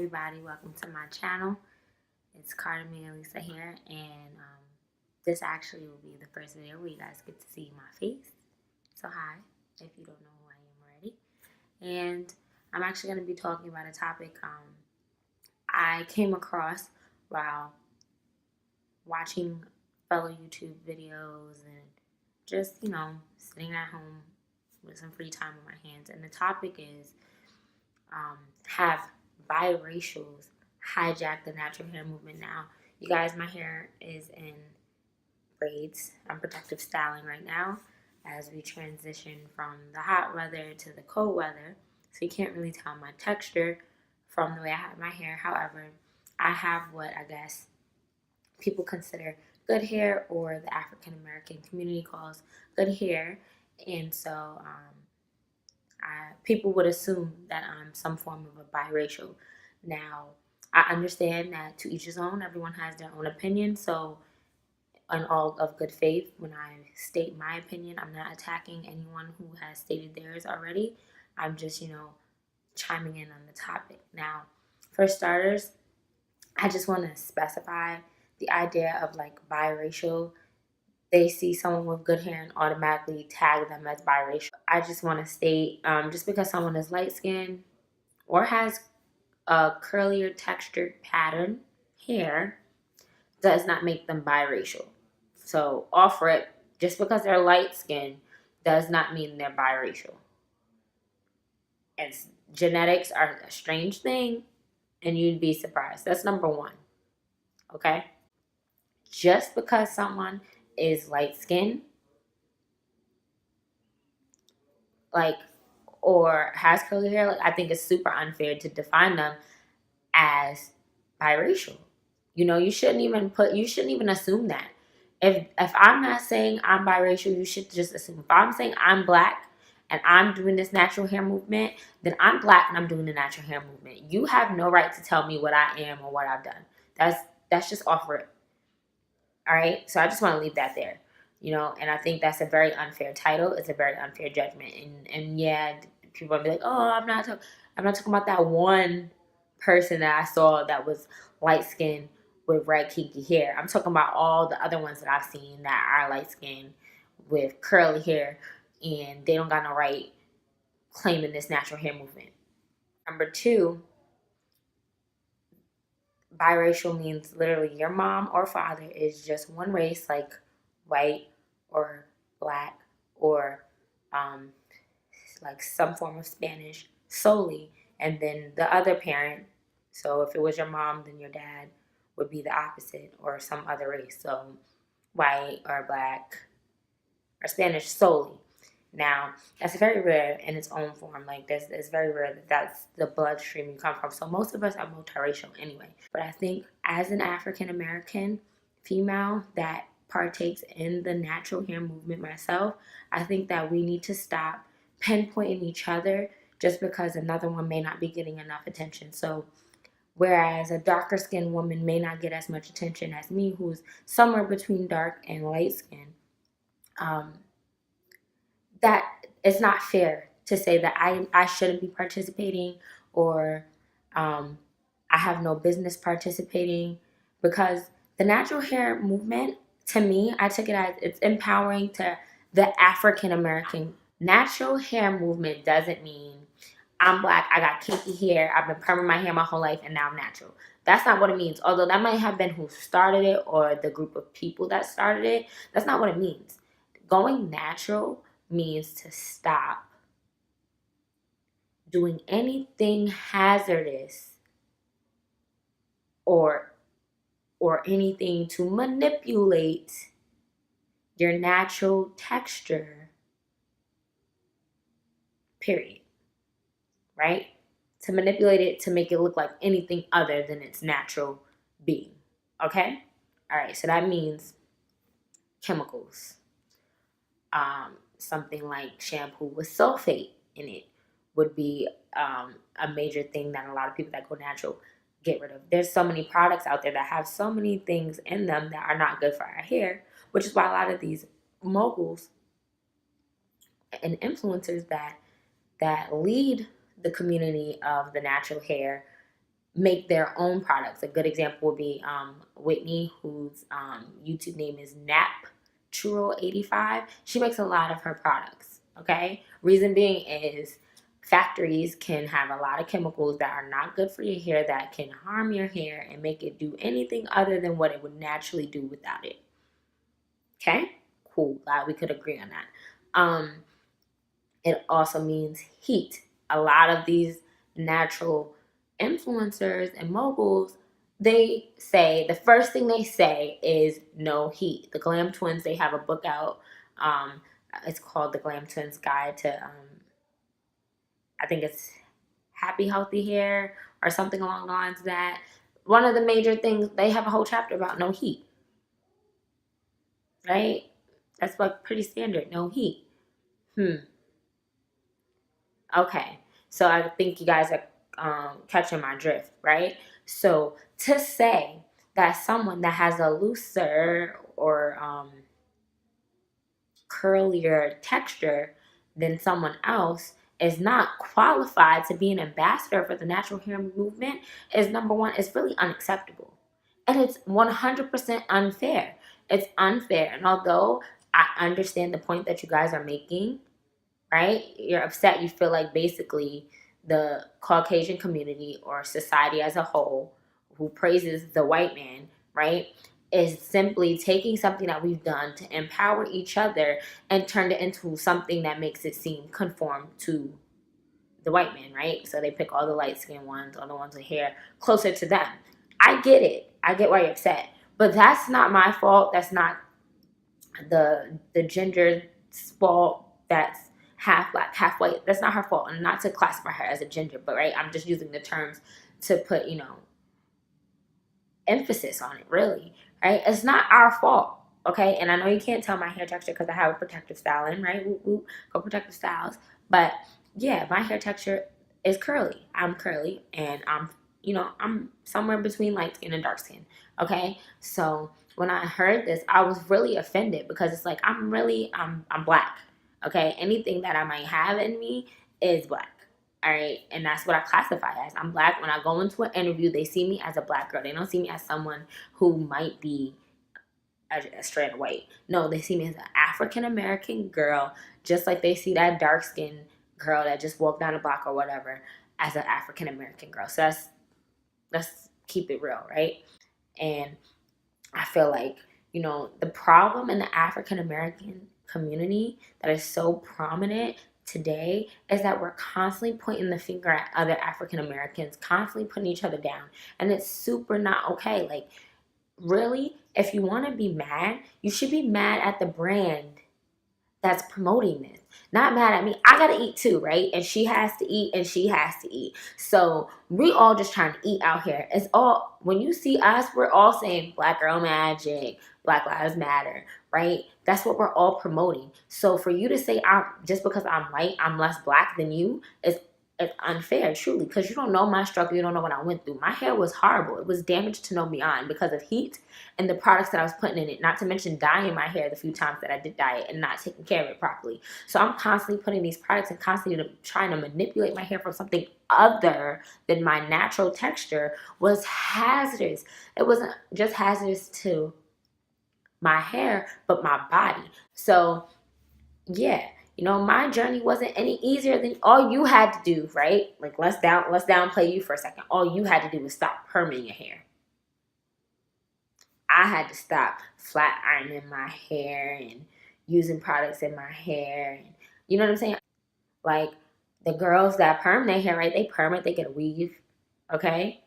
everybody, welcome to my channel. It's CartaMiaLisa here, and this actually will be the first video where you guys get to see my face. So hi, if you don't know who I am already. And I'm actually going to be talking about a topic I came across while watching fellow YouTube videos and just, sitting at home with some free time on my hands. And the topic is, have biracials hijack the natural hair movement. Now, you guys, my hair is in braids. I'm protective styling right now as we transition from the hot weather to the cold weather. So you can't really tell my texture from the way I have my hair. However, I have what I guess people consider good hair, or the African American community calls good hair. And so people would assume that I'm some form of a biracial. Now, I understand that to each his own. Everyone has their own opinion. So, in all of good faith, when I state my opinion, I'm not attacking anyone who has stated theirs already. I'm just, chiming in on the topic. Now, for starters, I just want to specify the idea of like biracial. They see someone with good hair and automatically tag them as biracial. I just want to state, just because someone is light-skinned or has a curlier textured pattern hair does not make them biracial. So off rip, just because they're light-skinned does not mean they're biracial. And genetics are a strange thing, and you'd be surprised. That's number one, okay? Just because someone is light-skinned, or has curly hair, I think it's super unfair to define them as biracial. You shouldn't even assume that. If I'm not saying I'm biracial, you should just assume. If I'm saying I'm black and I'm doing this natural hair movement, then I'm black and I'm doing the natural hair movement. You have no right to tell me what I am or what I've done. That's just off rip. All right? So I just want to leave that there. And I think that's a very unfair title. It's a very unfair judgment. And yeah, people will be like, oh, I'm not talking about that one person that I saw that was light-skinned with red kinky hair. I'm talking about all the other ones that I've seen that are light-skinned with curly hair, and they don't got no right claiming this natural hair movement. Number two, biracial means literally your mom or father is just one race, like white or black, or like some form of Spanish solely, and then the other parent, so if it was your mom, then your dad would be the opposite, or some other race, so white or black or Spanish solely. Now, that's very rare in its own form. Like, it's very rare that that's the bloodstream you come from. So most of us are multiracial anyway. But I think as an African American female that partakes in the natural hair movement myself, I think that we need to stop pinpointing each other just because another one may not be getting enough attention. So whereas a darker skinned woman may not get as much attention as me, who's somewhere between dark and light skin, that it's not fair to say that I shouldn't be participating, or I have no business participating, because the natural hair movement, to me, I took it as it's empowering to the African American. Natural hair movement doesn't mean I'm black, I got kinky hair, I've been perming my hair my whole life, and now I'm natural. That's not what it means. Although that might have been who started it or the group of people that started it. That's not what it means. Going natural means to stop doing anything hazardous or anything to manipulate your natural texture, period. Right? To manipulate it to make it look like anything other than its natural being. Okay? All right, so that means chemicals. Something like shampoo with sulfate in it would be a major thing that a lot of people that go natural get rid of. There's so many products out there that have so many things in them that are not good for our hair, which is why a lot of these moguls and influencers that lead the community of the natural hair make their own products. A good example would be Whitney, whose YouTube name is Natural85. She makes a lot of her products, okay? Reason being is factories can have a lot of chemicals that are not good for your hair, that can harm your hair and make it do anything other than what it would naturally do without it. Okay? Cool. Glad we could agree on that. It also means heat. A lot of these natural influencers and moguls, they say, the first thing they say is no heat. The Glam Twins, they have a book out. It's called The Glam Twins Guide to, I think it's Happy Healthy Hair or something along the lines of that. One of the major things, they have a whole chapter about no heat, right? That's like pretty standard, no heat. Okay, so I think you guys are catching my drift, right? So to say that someone that has a looser or curlier texture than someone else is not qualified to be an ambassador for the natural hair movement is, number one, it's really unacceptable. And it's 100% unfair. It's unfair. And although I understand the point that you guys are making, right? You're upset. You feel like basically the Caucasian community or society as a whole, who praises the white man, right, is simply taking something that we've done to empower each other and turned it into something that makes it seem conform to the white man, right? So they pick all the light skinned ones or the ones with hair closer to them. I get it. I get why you're upset. But that's not my fault. That's not the ginger's fault. That's half black, half white. That's not her fault. And not to classify her as a ginger, but right, I'm just using the terms to put, emphasis on it, really, right? It's not our fault, okay? And I know you can't tell my hair texture because I have a protective styling, right? Whoop, whoop, go protective styles. But yeah, my hair texture is curly. I'm curly, and I'm somewhere between light skin and dark skin, okay? So when I heard this, I was really offended because it's like I'm black, okay? Anything that I might have in me is black. All right, and that's what I classify as. I'm black. When I go into an interview, they see me as a black girl. They don't see me as someone who might be a straight white. No, they see me as an African American girl, just like they see that dark skinned girl that just walked down the block or whatever as an African American girl. So let's keep it real, right? And I feel like, the problem in the African American community that is so prominent today is that we're constantly pointing the finger at other African Americans, constantly putting each other down. And it's super not okay. Like, really, if you want to be mad, you should be mad at the brand that's promoting this. Not mad at me. I gotta eat too, right? And she has to eat and she has to eat. So we all just trying to eat out here. It's all, when you see us, we're all saying Black Girl Magic, Black Lives Matter, right? That's what we're all promoting. So for you to say just because I'm white, I'm less black than you, it's unfair, truly, because you don't know my struggle. You don't know what I went through. My hair was horrible. It was damaged to no beyond because of heat and the products that I was putting in it, not to mention dyeing my hair the few times that I did dye it and not taking care of it properly. So I'm constantly putting these products and constantly trying to manipulate my hair from something other than my natural texture was hazardous. It wasn't just hazardous to my hair, but my body. So yeah, my journey wasn't any easier than all you had to do, right? Like, let's downplay you for a second. All you had to do was stop perming your hair. I had to stop flat ironing my hair and using products in my hair. And, you know what I'm saying? Like, the girls that perm their hair, right? They perm it, they get a weave, okay?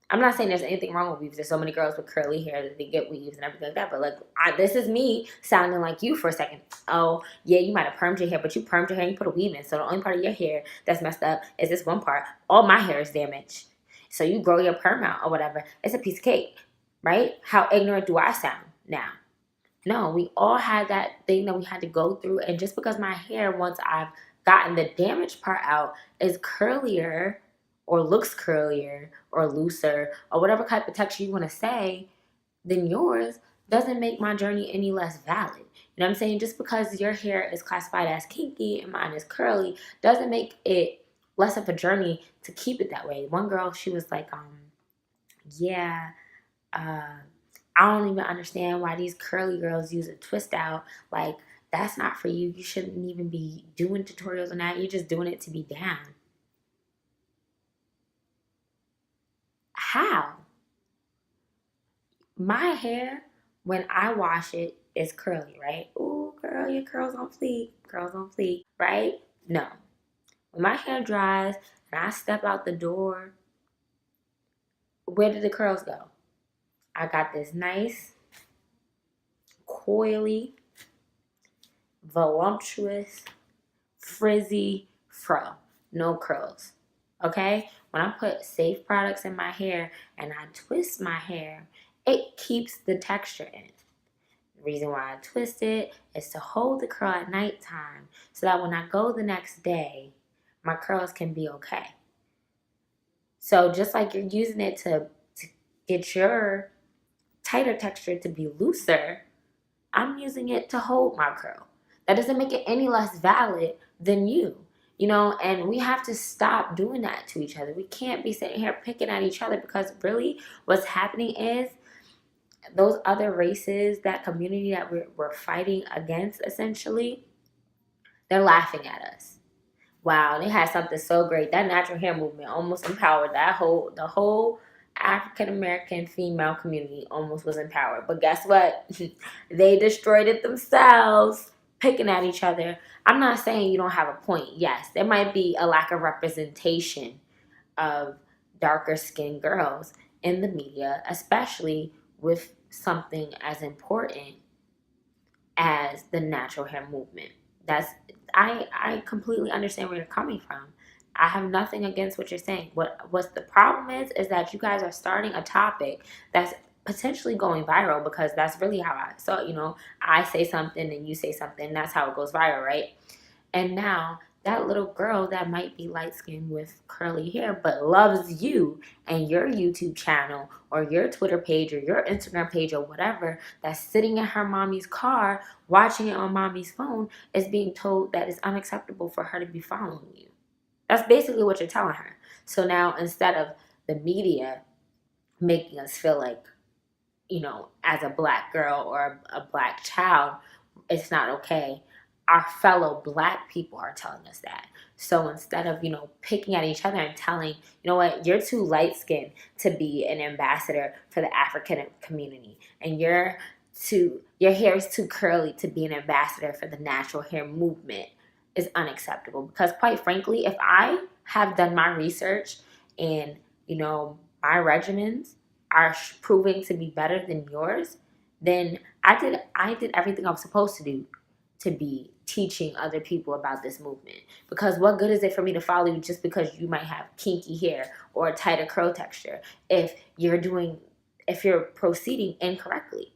I'm not saying there's anything wrong with weaves. There's so many girls with curly hair that they get weaves and everything like that. But, like, this is me sounding like you for a second. Oh, yeah, you might have permed your hair, but you permed your hair and you put a weave in. So the only part of your hair that's messed up is this one part. All my hair is damaged. So you grow your perm out or whatever. It's a piece of cake, right? How ignorant do I sound now? No, we all had that thing that we had to go through. And just because my hair, once I've gotten the damaged part out, is curlier or looks curlier or looser or whatever type of texture you want to say than yours, doesn't make my journey any less valid. You know what I'm saying? Just because your hair is classified as kinky and mine is curly doesn't make it less of a journey to keep it that way. One girl, she was like, Yeah, uh, I don't even understand why these curly girls use a twist out. Like, that's not for you. You shouldn't even be doing tutorials on that. You're just doing it to be down. How? My hair, when I wash it, is curly, right? Ooh, girl, your curls on fleek. Curls on fleek, right? No. When my hair dries and I step out the door, where did the curls go? I got this nice, coily, voluptuous, frizzy fro. No curls. Okay? When I put safe products in my hair and I twist my hair, it keeps the texture in. The reason why I twist it is to hold the curl at nighttime so that when I go the next day, my curls can be okay. So just like you're using it to get your tighter texture to be looser, I'm using it to hold my curl. That doesn't make it any less valid than you. And we have to stop doing that to each other. We can't be sitting here picking at each other, because really what's happening is those other races, that community that we're fighting against, essentially, they're laughing at us. Wow, they had something so great. That natural hair movement almost empowered the whole African American female community almost was empowered. But guess what? They destroyed it themselves, picking at each other. I'm not saying you don't have a point. Yes, there might be a lack of representation of darker skinned girls in the media, especially with something as important as the natural hair movement. That's I completely understand where you're coming from. I have nothing against what you're saying. What's the problem is that you guys are starting a topic that's potentially going viral, because that's really how I say something and you say something, that's how it goes viral, right? And now that little girl that might be light skinned with curly hair but loves you and your YouTube channel or your Twitter page or your Instagram page or whatever, that's sitting in her mommy's car watching it on mommy's phone, is being told that it's unacceptable for her to be following you. That's basically what you're telling her. So now, instead of the media making us feel like, as a black girl or a black child, it's not okay, our fellow black people are telling us that. So instead of, picking at each other and telling, you know what, you're too light skinned to be an ambassador for the African community, and your hair is too curly to be an ambassador for the natural hair movement, is unacceptable. Because quite frankly, if I have done my research and, my regimens are proving to be better than yours, then I did everything I was supposed to do to be teaching other people about this movement. Because what good is it for me to follow you just because you might have kinky hair or a tighter curl texture if you're proceeding incorrectly?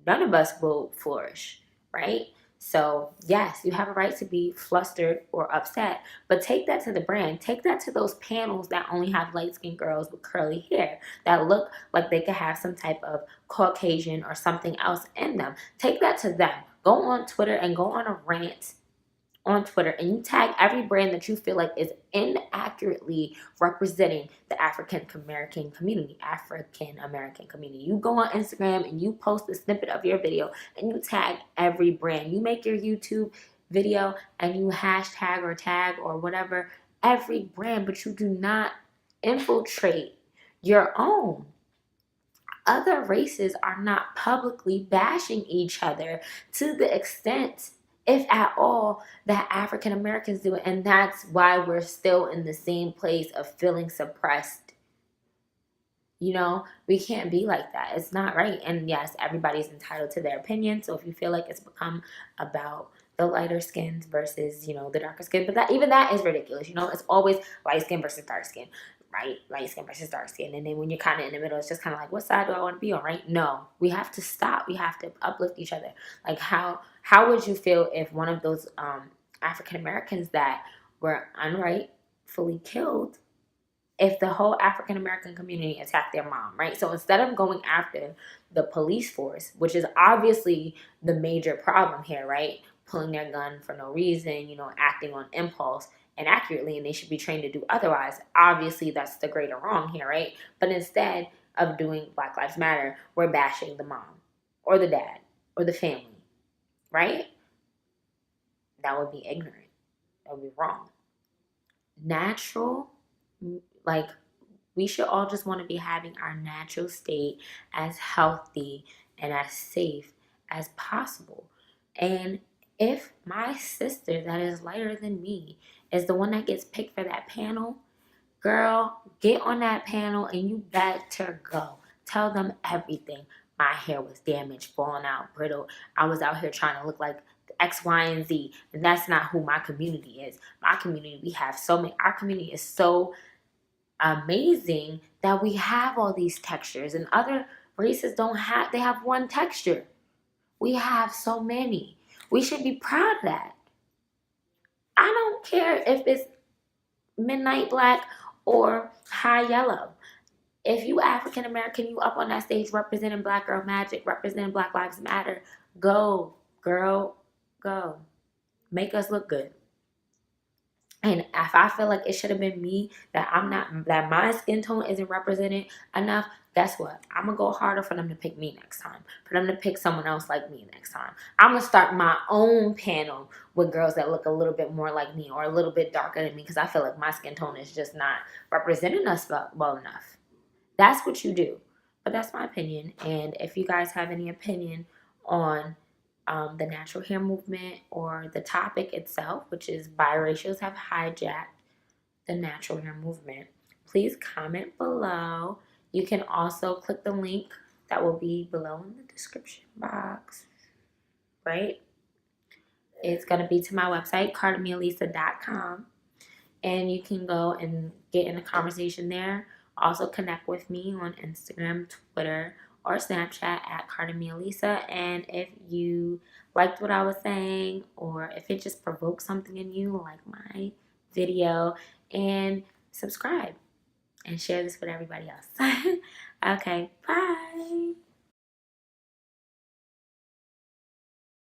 None of us will flourish, right? So, yes, you have a right to be flustered or upset, but take that to the brand. Take that to those panels that only have light skinned girls with curly hair that look like they could have some type of Caucasian or something else in them. Take that to them. Go on Twitter and go on a rant on Twitter, and you tag every brand that you feel like is inaccurately representing the African American community. You go on Instagram and you post a snippet of your video and you tag every brand. You make your YouTube video and you hashtag or tag or whatever every brand, but you do not infiltrate your own. Other races are not publicly bashing each other to the extent, if at all, that African Americans do it. And that's why we're still in the same place of feeling suppressed. We can't be like that. It's not right. And yes, everybody's entitled to their opinion. So if you feel like it's become about the lighter skins versus, the darker skin, but that is ridiculous. It's always light skin versus dark skin, right? Light skin versus dark skin. And then when you're kind of in the middle, it's just kind of like, what side do I want to be on, right? No, we have to stop. We have to uplift each other. Like how would you feel if one of those African Americans that were unrightfully killed, if the whole African American community attacked their mom, right? So instead of going after the police force, which is obviously the major problem here, right? Pulling their gun for no reason, acting on impulse. and accurately, and they should be trained to do otherwise. Obviously, that's the greater wrong here, right? But instead of doing Black Lives Matter, we're bashing the mom or the dad or the family, right? That would be ignorant. That would be wrong. Natural, like, we should all just want to be having our natural state as healthy and as safe as possible. And if my sister that is lighter than me is the one that gets picked for that panel, girl, get on that panel and you better go. Tell them everything. My hair was damaged, falling out, brittle. I was out here trying to look like X, Y, and Z. And that's not who my community is. My community, we have so many. Our community is so amazing that we have all these textures. And other races don't have, they have one texture. We have so many. We should be proud of that. I don't care if it's midnight black or high yellow. If you African American, you up on that stage representing Black Girl Magic, representing Black Lives Matter, go, girl, go. Make us look good. And if I feel like it should have been me, that my skin tone isn't represented enough, guess what? I'm going to go harder for them to pick me next time. For them to pick someone else like me next time. I'm going to start my own panel with girls that look a little bit more like me or a little bit darker than me, because I feel like my skin tone is just not representing us well enough. That's what you do. But that's my opinion. And if you guys have any opinion on the natural hair movement or the topic itself, which is biracials have hijacked the natural hair movement, please comment below. You can also click the link that will be below in the description box, right? It's going to be to my website, CartaMiaLisa.com, and you can go and get in a conversation there. Also connect with me on Instagram, Twitter, or Snapchat at CartaMiaLisa. And if you liked what I was saying, or if it just provoked something in you, like my video, and subscribe and share this with everybody else. Okay, bye.